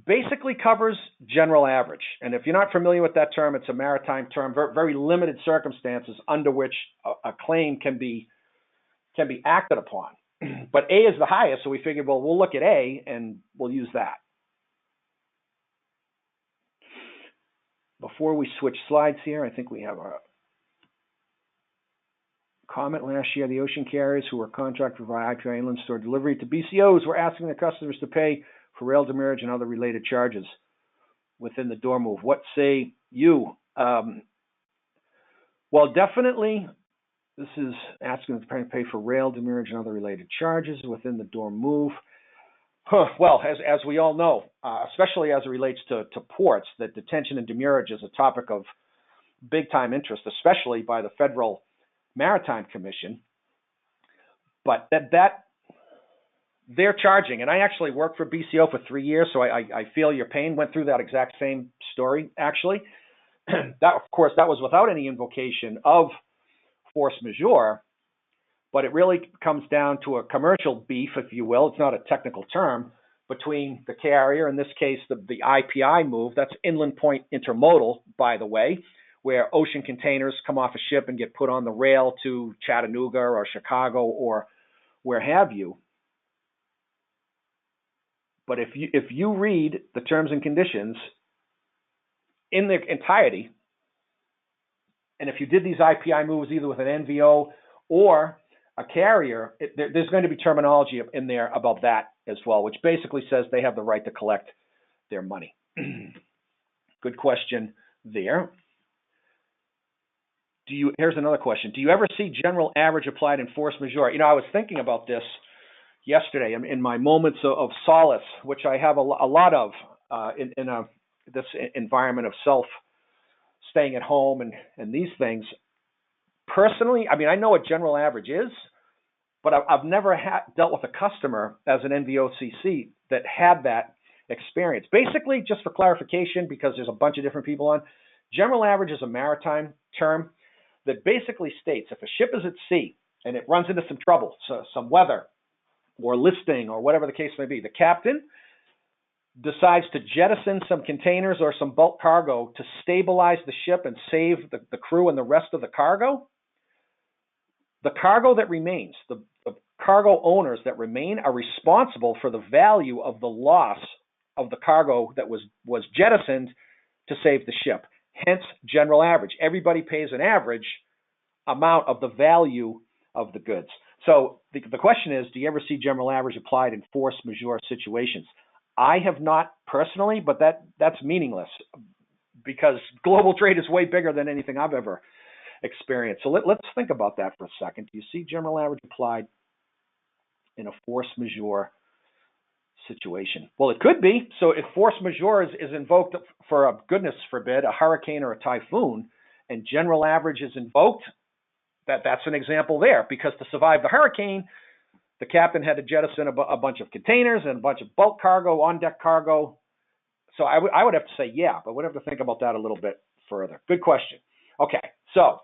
basically covers general average. And if you're not familiar with that term, it's a maritime term, very limited circumstances under which a claim can be acted upon. But A is the highest, so we figured, well, we'll look at A and we'll use that. Before we switch slides here, I think we have a comment last year. The ocean carriers who were contracted by IPI inland store delivery to BCOs were asking their customers to pay for rail demurrage and other related charges within the door move. What say you? Well, definitely, this is asking them to pay for rail demurrage and other related charges within the door move. Well, as we all know, especially as it relates to ports, that detention and demurrage is a topic of big-time interest, especially by the Federal Maritime Commission. But that they're charging, and I actually worked for BCO for 3 years, so I feel your pain. Went through that exact same story, actually. That, of course, that was without any invocation of force majeure, but it really comes down to a commercial beef, if you will. It's not a technical term, between the carrier, in this case, the IPI move. That's inland point intermodal, by the way, where ocean containers come off a ship and get put on the rail to Chattanooga or Chicago or where have you. But if you read the terms and conditions in their entirety, and if you did these IPI moves either with an NVO or a carrier, there's going to be terminology in there about that as well, which basically says they have the right to collect their money. Good question there. Here's another question. Do you ever see general average applied in force majeure? You know, I was thinking about this yesterday in my moments of solace, which I have a lot of in this environment of staying at home and these things. Personally, I mean, I know what general average is, but I've never dealt with a customer as an NVOCC that had that experience. Basically, just for clarification, because there's a bunch of different people on, general average is a maritime term that basically states if a ship is at sea and it runs into some trouble, so some weather or listing or whatever the case may be, the captain decides to jettison some containers or some bulk cargo to stabilize the ship and save the crew and the rest of the cargo. The cargo that remains, the cargo owners that remain are responsible for the value of the loss of the cargo that was jettisoned to save the ship. Hence, general average. Everybody pays an average amount of the value of the goods. So the question is, do you ever see general average applied in force majeure situations? I have not personally, but that's meaningless because global trade is way bigger than anything I've ever experienced. So let's think about that for a second. Do you see general average applied in a force majeure situation? Well, it could be. So if force majeure is invoked for, a goodness forbid, a hurricane or a typhoon, and general average is invoked, that's an example there, because to survive the hurricane, the captain had to jettison a bunch of containers and a bunch of bulk cargo, on-deck cargo. So I would have to say yeah, but we'd have to think about that a little bit further. Good question. Okay, so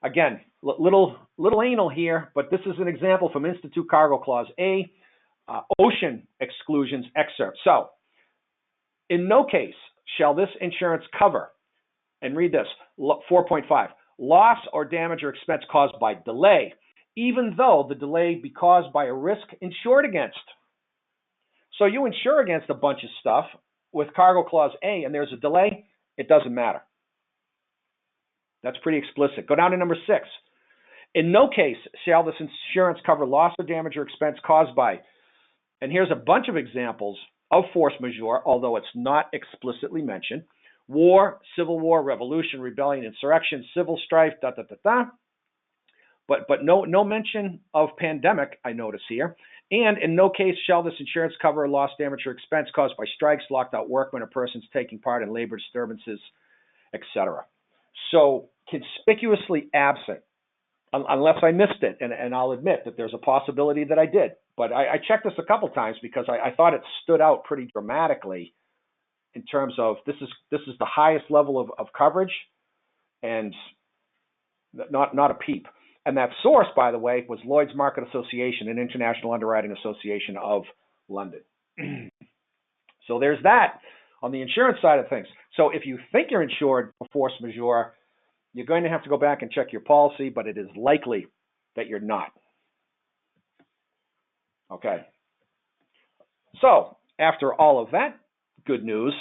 again, little anal here, but this is an example from Institute Cargo Clause A, Ocean Exclusions Excerpt. So, in no case shall this insurance cover, and read this, 4.5, loss or damage or expense caused by delay, even though the delay be caused by a risk insured against. So you insure against a bunch of stuff with Cargo Clause A and there's a delay, it doesn't matter. That's pretty explicit. Go down to number 6. In no case shall this insurance cover loss or damage or expense caused by, and here's a bunch of examples of force majeure, although it's not explicitly mentioned: war, civil war, revolution, rebellion, insurrection, civil strife, But no mention of pandemic, I notice here. And in no case shall this insurance cover loss, damage, or expense caused by strikes, locked out workmen, or persons taking part in labor disturbances, etc. So conspicuously absent, unless I missed it, and I'll admit that there's a possibility that I did. But I checked this a couple times because I thought it stood out pretty dramatically in terms of this is the highest level of coverage, and not a peep. And that source, by the way, was Lloyd's Market Association, an international underwriting association of London. So there's that on the insurance side of things. So if you think you're insured for force majeure, you're going to have to go back and check your policy, but it is likely that you're not. Okay. So after all of that good news,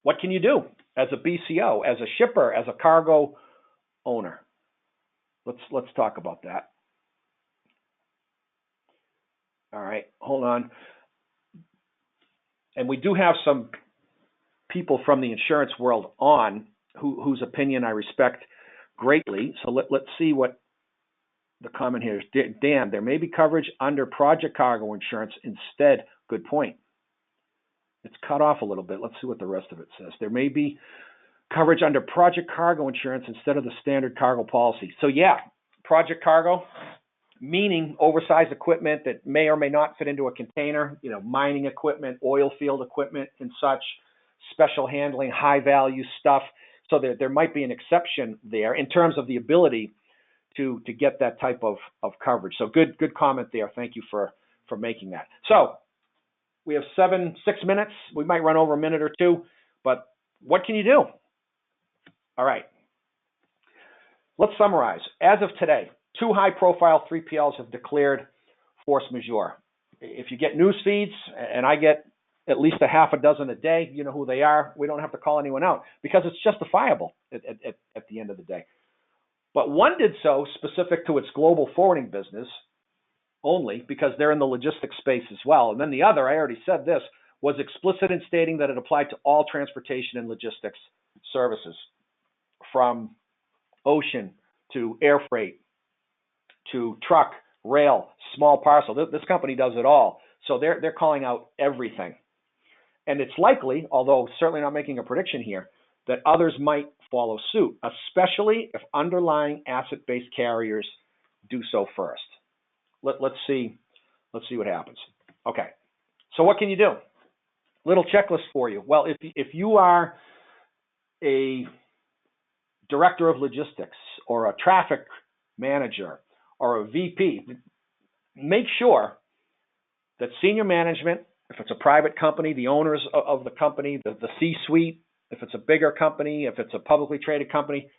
what can you do as a BCO, as a shipper, as a cargo owner? Let's talk about that. All right, hold on. And we do have some people from the insurance world on whose opinion I respect greatly. So let's see what the comment here is. Dan, there may be coverage under project cargo insurance instead. Good point. It's cut off a little bit. Let's see what the rest of it says. There may be coverage under project cargo insurance instead of the standard cargo policy. So yeah, project cargo, meaning oversized equipment that may or may not fit into a container, mining equipment, oil field equipment and such, special handling, high value stuff. So there might be an exception there in terms of the ability to get that type of coverage. So good comment there. Thank you for making that. So we have 6 minutes. We might run over a minute or two, but what can you do? All right. Let's summarize. As of today, 2 high-profile 3PLs have declared force majeure. If you get news feeds, and I get at least a half a dozen a day, you know who they are. We don't have to call anyone out because it's justifiable at the end of the day. But one did so specific to its global forwarding business only because they're in the logistics space as well. And then the other, I already said this, was explicit in stating that it applied to all transportation and logistics services, from ocean to air freight to truck, rail, small parcel. This company does it all. So they're calling out everything. And it's likely, although certainly not making a prediction here, that others might follow suit, especially if underlying asset-based carriers do so first. let's see what happens. Okay, so what can you do? Little checklist for you. Well, if you are a director of logistics or a traffic manager or a VP, make sure that senior management, if it's a private company, the owners of the company, the C-suite, if it's a bigger company, if it's a publicly traded company,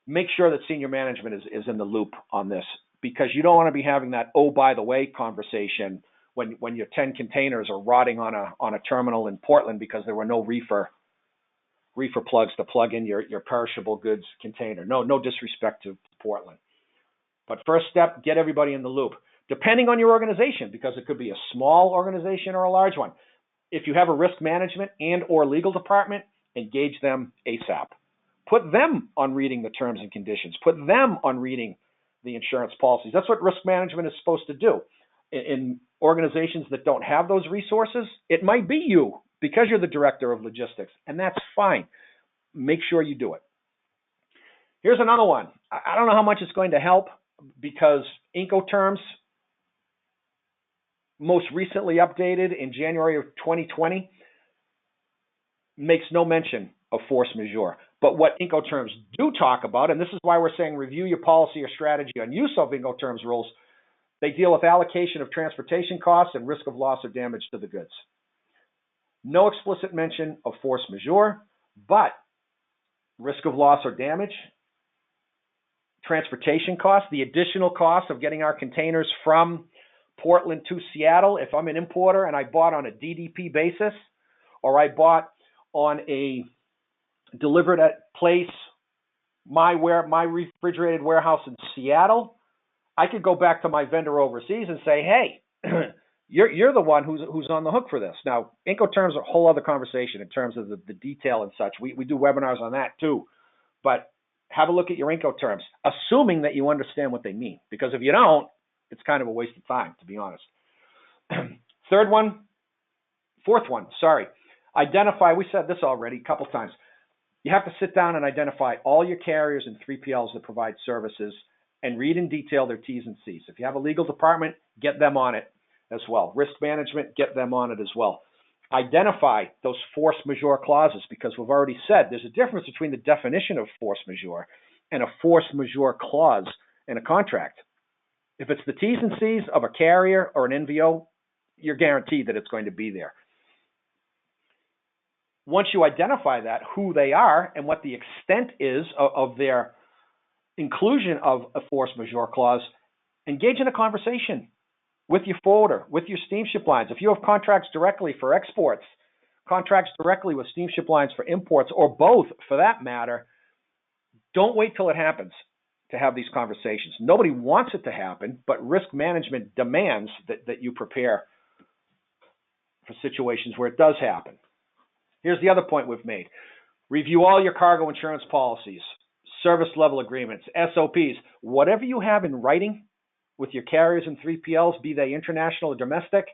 make sure that senior management is in the loop on this, because you don't want to be having that, oh, by the way, conversation when your 10 containers are rotting on a terminal in Portland because there were no reefer plugs to plug in your perishable goods container. No disrespect to Portland. But first step, get everybody in the loop. Depending on your organization, because it could be a small organization or a large one. If you have a risk management and or legal department, engage them ASAP. Put them on reading the terms and conditions. Put them on reading the insurance policies. That's what risk management is supposed to do. In organizations that don't have those resources, it might be you because you're the director of logistics, and that's fine. Make sure you do it. Here's another one. I don't know how much it's going to help because Incoterms, most recently updated in January of 2020, makes no mention of force majeure. But what Incoterms do talk about, and this is why we're saying review your policy or strategy on use of Incoterms rules, they deal with allocation of transportation costs and risk of loss or damage to the goods. No explicit mention of force majeure, but risk of loss or damage, transportation costs, the additional cost of getting our containers from Portland to Seattle. If I'm an importer and I bought on a DDP basis, or I bought on a delivered at place, my refrigerated warehouse in Seattle, I could go back to my vendor overseas and say, hey, you're the one who's on the hook for this. Now, Incoterms are a whole other conversation in terms of the detail and such. We do webinars on that too. But have a look at your Incoterms, assuming that you understand what they mean. Because if you don't, it's kind of a waste of time, to be honest. Fourth one, identify, we said this already a couple times. You have to sit down and identify all your carriers and 3PLs that provide services and read in detail their T's and C's. If you have a legal department, get them on it as well. Risk management, get them on it as well. Identify those force majeure clauses, because we've already said there's a difference between the definition of force majeure and a force majeure clause in a contract. If it's the T's and C's of a carrier or an NVO, you're guaranteed that it's going to be there. Once you identify that, who they are and what the extent is of their inclusion of a force majeure clause, engage in a conversation with your forwarder, with your steamship lines. If you have contracts directly for exports, contracts directly with steamship lines for imports, or both for that matter, don't wait till it happens to have these conversations. Nobody wants it to happen, but risk management demands that you prepare for situations where it does happen. Here's the other point we've made. Review all your cargo insurance policies, service level agreements, SOPs, whatever you have in writing with your carriers and 3PLs, be they international or domestic,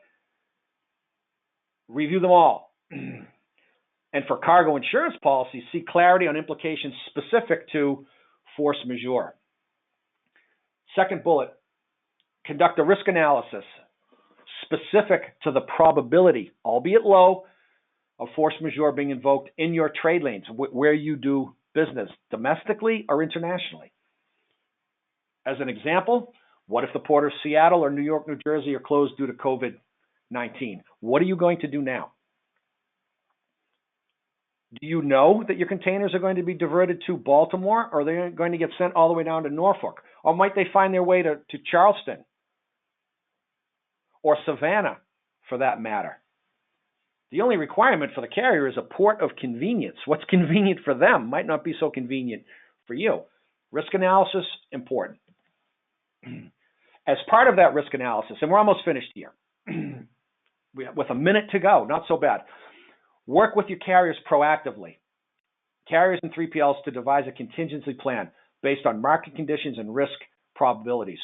review them all. And for cargo insurance policies, see clarity on implications specific to force majeure. Second bullet, conduct a risk analysis specific to the probability, albeit low, of force majeure being invoked in your trade lanes where you do business, domestically or internationally. As an example, what if the port of Seattle or New York, New Jersey are closed due to COVID-19? What are you going to do now? Do you know that your containers are going to be diverted to Baltimore, or are they going to get sent all the way down to Norfolk? Or might they find their way to Charleston or Savannah, for that matter? The only requirement for the carrier is a port of convenience. What's convenient for them might not be so convenient for you. Risk analysis, important. As part of that risk analysis, and we're almost finished here, with a minute to go, not so bad, work with your carriers proactively. Carriers and 3PLs to devise a contingency plan based on market conditions and risk probabilities.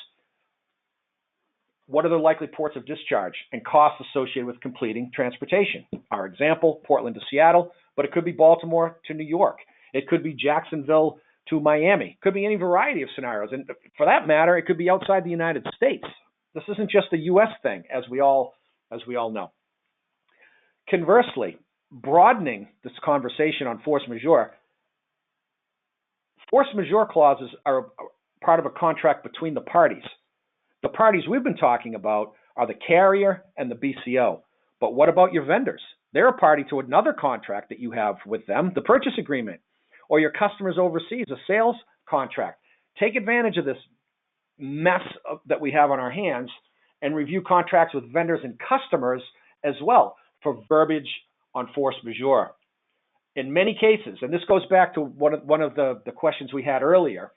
What are the likely ports of discharge and costs associated with completing transportation? Our example, Portland to Seattle, but it could be Baltimore to New York. It could be Jacksonville to Miami. It could be any variety of scenarios. And for that matter, it could be outside the United States. This isn't just a U.S. thing, as we all know. Conversely, broadening this conversation on force majeure clauses are part of a contract between the parties. The parties we've been talking about are the carrier and the BCO. But what about your vendors? They're a party to another contract that you have with them, the purchase agreement, or your customers overseas, a sales contract. Take advantage of this mess that we have on our hands and review contracts with vendors and customers as well for verbiage on force majeure. In many cases, and this goes back to one of the questions we had earlier,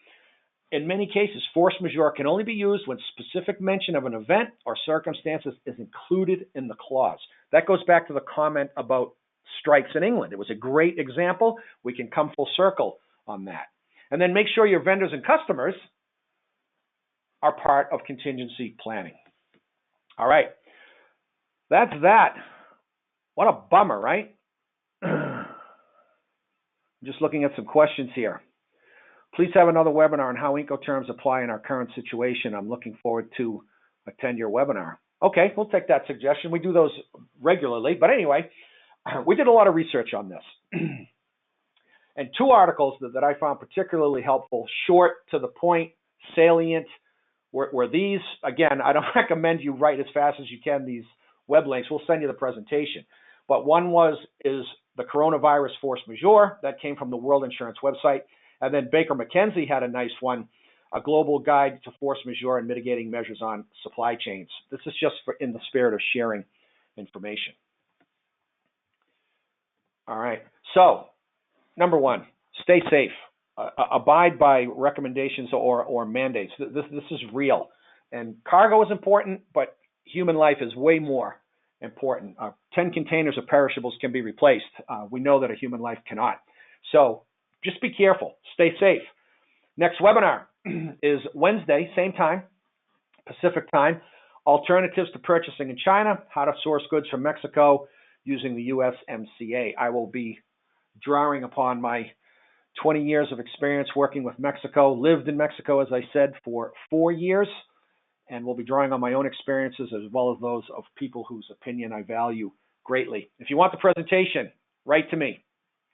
in many cases, force majeure can only be used when specific mention of an event or circumstances is included in the clause. That goes back to the comment about strikes in England. It was a great example. We can come full circle on that. And then make sure your vendors and customers are part of contingency planning. All right. That's that. What a bummer, right? Just looking at some questions here. Please have another webinar on how Incoterms apply in our current situation. I'm looking forward to attend your webinar. Okay, we'll take that suggestion. We do those regularly. But anyway, we did a lot of research on this. And two articles that I found particularly helpful, short, to the point, salient, were these. Again, I don't recommend you write as fast as you can these web links. We'll send you the presentation. But one is the coronavirus force majeure. That came from the World Insurance website. And then Baker McKenzie had a nice one, a global guide to force majeure and mitigating measures on supply chains. This is just in the spirit of sharing information. All right. So, number one, stay safe. Abide by recommendations or mandates. This is real. And cargo is important, but human life is way more important. 10 containers of perishables can be replaced. We know that a human life cannot. So just be careful. Stay safe. Next webinar is Wednesday, same time, Pacific time. Alternatives to purchasing in China, how to source goods from Mexico using the USMCA. I will be drawing upon my 20 years of experience working with Mexico, lived in Mexico, as I said, for 4 years, and we'll be drawing on my own experiences as well as those of people whose opinion I value greatly. If you want the presentation, write to me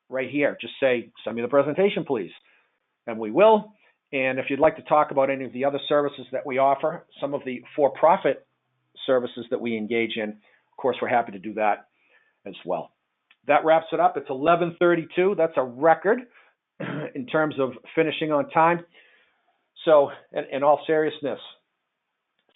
right here. Just say, send me the presentation, please, and we will. And if you'd like to talk about any of the other services that we offer, some of the for-profit services that we engage in, of course, we're happy to do that as well. That wraps it up. It's 11:32. That's a record in terms of finishing on time. So in all seriousness,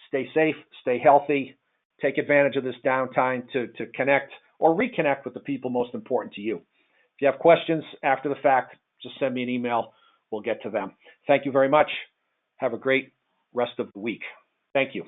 stay safe, stay healthy, take advantage of this downtime to connect or reconnect with the people most important to you. If you have questions after the fact, just send me an email. We'll get to them. Thank you very much. Have a great rest of the week. Thank you.